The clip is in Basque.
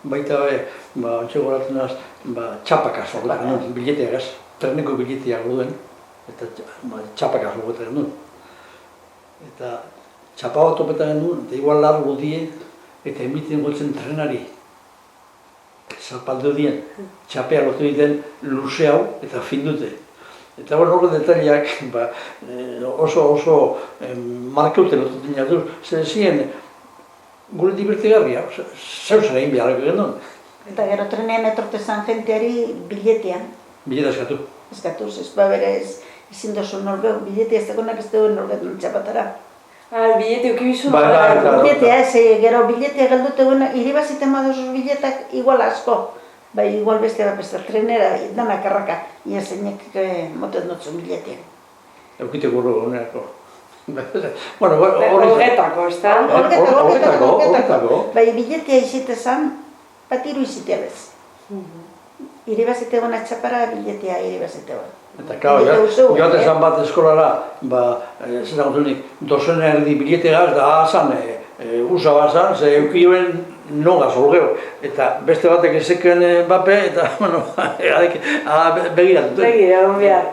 baita ontsa goratzen naz, txapakaz gogoetan genuen, bileteagaz, treneko bileteak duen, eta txapakaz gogoetan genuen. Eta txapa bat topetan genuen, eta igual largo die, eta emiten gotzen trenari. Zapaldu dien, txapea lotu egiten luze hau eta fin dute. Eta horre detaliak oso markeute lotu dinatu, zer zien gure divertigarria, zeus egin beharreko genuen. Eta gero trenean etortezan jenteari biletean. Bileta eskatu. Eskatuz, ez beberez ezin dozu norbeu, biletea ez dagoenak ez duen norbeu txapatara. Bilete ukibizu Biletea ez, gero biletea geldute guen, iribaziten baduzuz biletak igual asko. Bai, igual beste bat beste, trenera, danak arraka, ia zeinek moten dutzu biletea. Eukite gurro gonerako. Horretako, ez da? Horretako. Bai, biletea izitezan, bat iru izitea bez. Iribazite guen atxapara, biletea iribazite guen. Eta, joate zan bat eskolara, zetan gotunik, dozena erdi biletegaz, da zan, usa bat zan, ze eukioen nogaz olgeo. Eta beste batek ezeken bape, eta, begiratu. Begiratu behar.